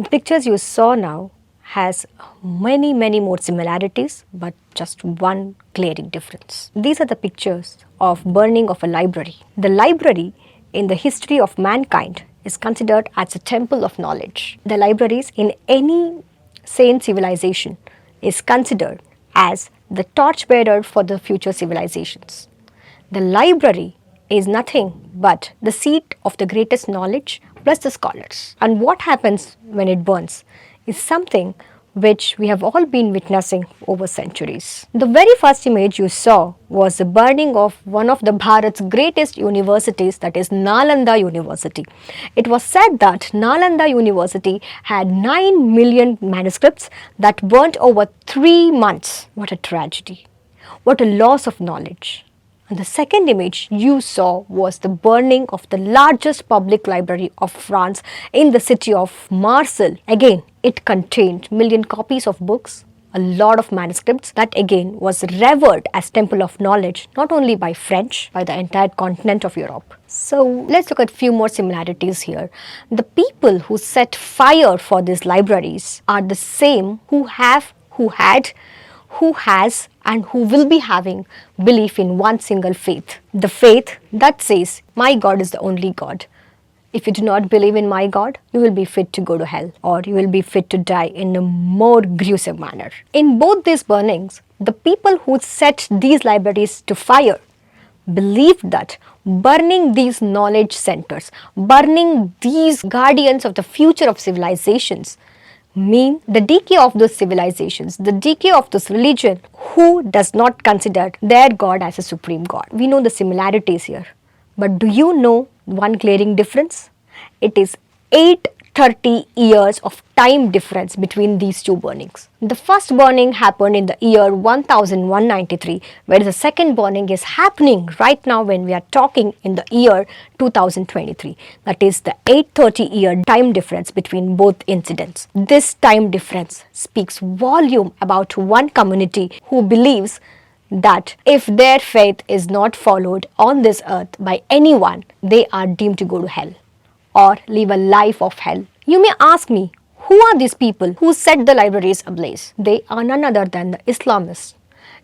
The pictures you saw now has many more similarities, but just one glaring difference. These are the pictures of burning of a library. The library in the history of mankind is considered as a temple of knowledge. The libraries in any sane civilization is considered as the torchbearer for the future civilizations. The library is nothing but the seat of the greatest knowledge plus the scholars. And what happens when it burns is something which we have all been witnessing over centuries. The very first image you saw was the burning of one of the Bharat's greatest universities, that is Nalanda University. It was said that Nalanda University had 9 million manuscripts that burnt over 3 months. What a tragedy. What a loss of knowledge. And the second image you saw was the burning of the largest public library of France in the city of Marseille. Again, it contained million copies of books, a lot of manuscripts that again was revered as temple of knowledge, not only by French, by the entire continent of Europe. So let's look at a few more similarities here. The people who set fire for these libraries are the same who had, who has and who will be having belief in one single faith. The faith that says, my God is the only God. If you do not believe in my God, you will be fit to go to hell, or you will be fit to die in a more gruesome manner. In both these burnings, the people who set these libraries to fire believed that burning these knowledge centers, burning these guardians of the future of civilizations, mean the decay of those civilizations, the decay of this religion who does not consider their God as a supreme God. We know the similarities here. But do you know one glaring difference? It is 830 years of time difference between these two burnings. The first burning happened in the year 1193, whereas the second burning is happening right now when we are talking in the year 2023. That is the 830-year time difference between both incidents. This time difference speaks volume about one community who believes that if their faith is not followed on this earth by anyone, they are deemed to go to hell or live a life of hell. You may ask me, who are these people who set the libraries ablaze? They are none other than the Islamists.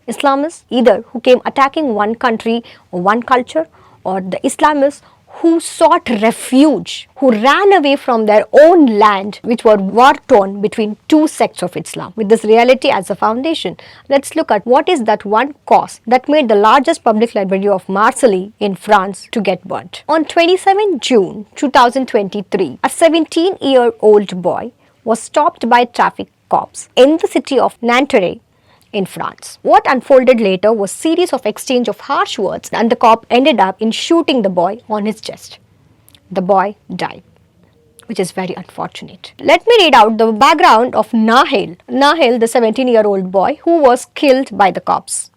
Islamists either who came attacking one country or one culture, or the Islamists who sought refuge, who ran away from their own land, which were war-torn between two sects of Islam. With this reality as a foundation, let's look at what is that one cause that made the largest public library of Marseille in France to get burnt. On 27 June 2023, a 17-year-old boy was stopped by traffic cops in the city of Nanterre in France. What unfolded later was a series of exchange of harsh words, and the cop ended up in shooting the boy on his chest. The boy died, which is very unfortunate. Let me read out the background of Nahel. Nahel, the 17-year-old boy who was killed by the cops.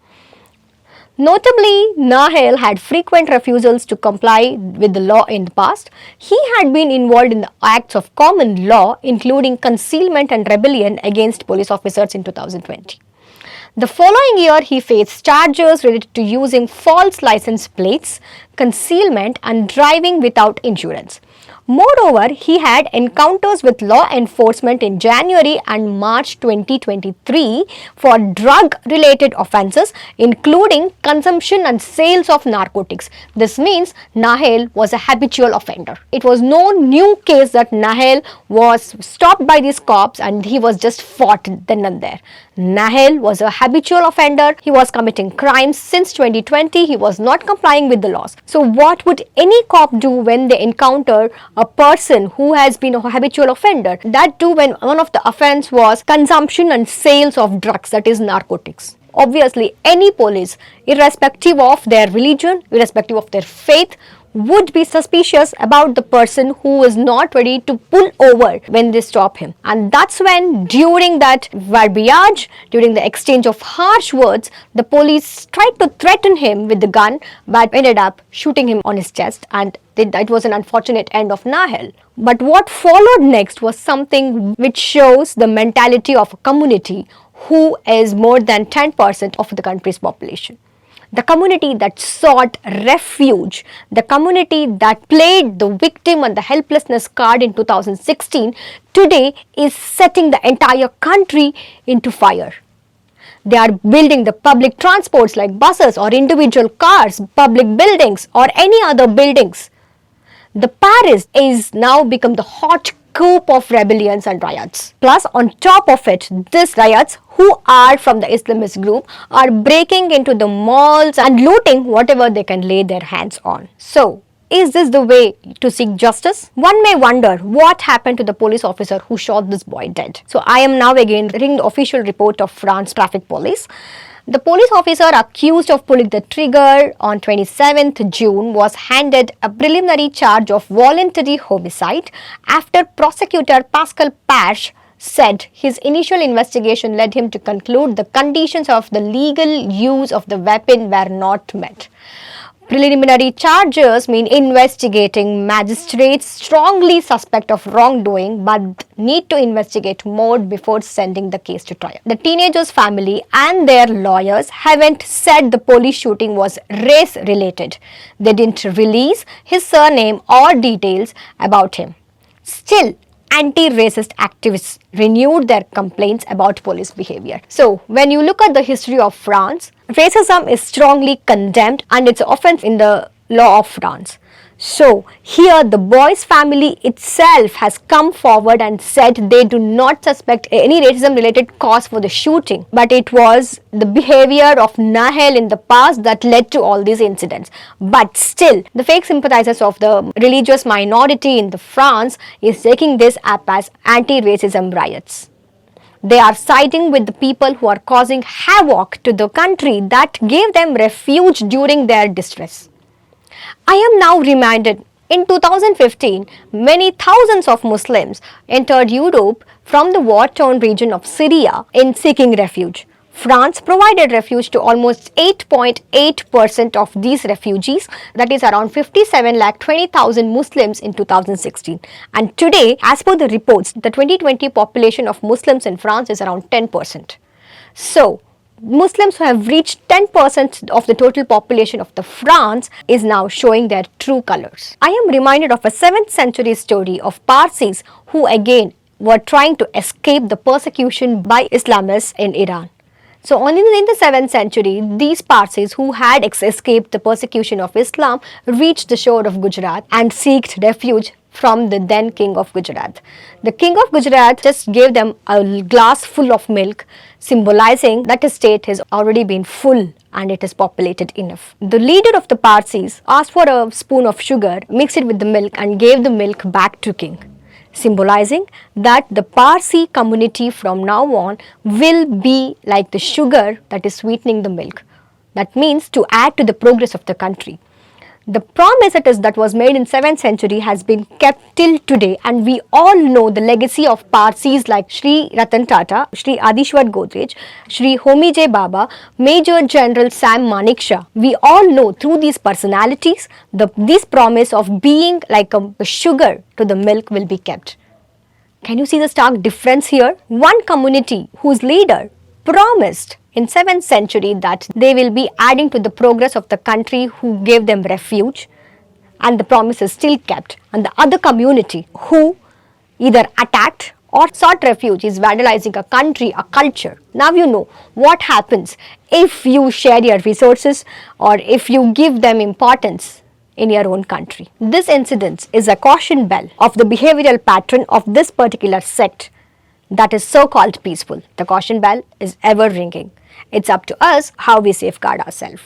Notably, Nahel had frequent refusals to comply with the law in the past. He had been involved in the acts of common law, including concealment and rebellion against police officers in 2020. The following year, he faced charges related to using false license plates, concealment, and driving without insurance. Moreover, he had encounters with law enforcement in January and March 2023 for drug-related offences, including consumption and sales of narcotics. This means Nahel was a habitual offender. It was no new case that Nahel was stopped by these cops and he was just fought then and there. Nahel was a habitual offender. He was committing crimes since 2020. He was not complying with the laws. So what would any cop do when they encounter a person who has been a habitual offender? That too when one of the offense was consumption and sales of drugs, that is narcotics. Obviously, any police, irrespective of their religion, irrespective of their faith, would be suspicious about the person who is not ready to pull over when they stop him. And that's when, during that verbiage, during the exchange of harsh words, the police tried to threaten him with the gun but ended up shooting him on his chest, and it was an unfortunate end of Nahel. But what followed next was something which shows the mentality of a community who is more than 10% of the country's population. The community that sought refuge, the community that played the victim and the helplessness card in 2016, today is setting the entire country into fire. They are building the public transports like buses or individual cars, public buildings or any other buildings. The Paris is now become the hot coop of rebellions and riots. Plus, on top of it, these riots, who are from the Islamist group, are breaking into the malls and looting whatever they can lay their hands on. So, is this the way to seek justice? One may wonder what happened to the police officer who shot this boy dead. So, I am now again reading the official report of France Traffic Police. The police officer accused of pulling the trigger on 27th June was handed a preliminary charge of voluntary homicide after prosecutor Pascal Pache said his initial investigation led him to conclude the conditions of the legal use of the weapon were not met. Preliminary charges mean investigating magistrates strongly suspect of wrongdoing but need to investigate more before sending the case to trial. The teenager's family and their lawyers haven't said the police shooting was race related. They didn't release his surname or details about him. Still, anti-racist activists renewed their complaints about police behavior. So, when you look at the history of France, racism is strongly condemned and it's offense in the law of France. So, here the boy's family itself has come forward and said they do not suspect any racism related cause for the shooting, but it was the behavior of Nahel in the past that led to all these incidents. But still, the fake sympathizers of the religious minority in the France is taking this up as anti-racism riots. They are siding with the people who are causing havoc to the country that gave them refuge during their distress. I am now reminded in 2015, many thousands of Muslims entered Europe from the war-torn region of Syria in seeking refuge. France provided refuge to almost 8.8% of these refugees, that is around 57,20,000 Muslims in 2016. And today, as per the reports, the 2020 population of Muslims in France is around 10%. So, Muslims who have reached 10% of the total population of the France is now showing their true colors. I am reminded of a 7th century story of Parsis who again were trying to escape the persecution by Islamists in Iran. So only in the 7th century, these Parsis who had escaped the persecution of Islam reached the shore of Gujarat and sought refuge from the then king of Gujarat. The king of Gujarat just gave them a glass full of milk, symbolizing that his state has already been full and it is populated enough. The leader of the Parsis asked for a spoon of sugar, mixed it with the milk and gave the milk back to king, symbolizing that the Parsi community from now on will be like the sugar that is sweetening the milk. That means to add to the progress of the country. The promise that was made in 7th century has been kept till today, and we all know the legacy of Parsis like Sri Ratan Tata, Sri Adishwar Godrej, Sri Homi J. Baba, Major General Sam Manekshaw. We all know through these personalities, this promise of being like a sugar to the milk will be kept. Can you see the stark difference here? One community whose leader promised in 7th century that they will be adding to the progress of the country who gave them refuge, and the promise is still kept, and the other community who either attacked or sought refuge is vandalizing a country, a culture. Now you know what happens if you share your resources or if you give them importance in your own country. This incident is a caution bell of the behavioral pattern of this particular sect that is so-called peaceful. The caution bell is ever ringing. It's up to us how we safeguard ourselves.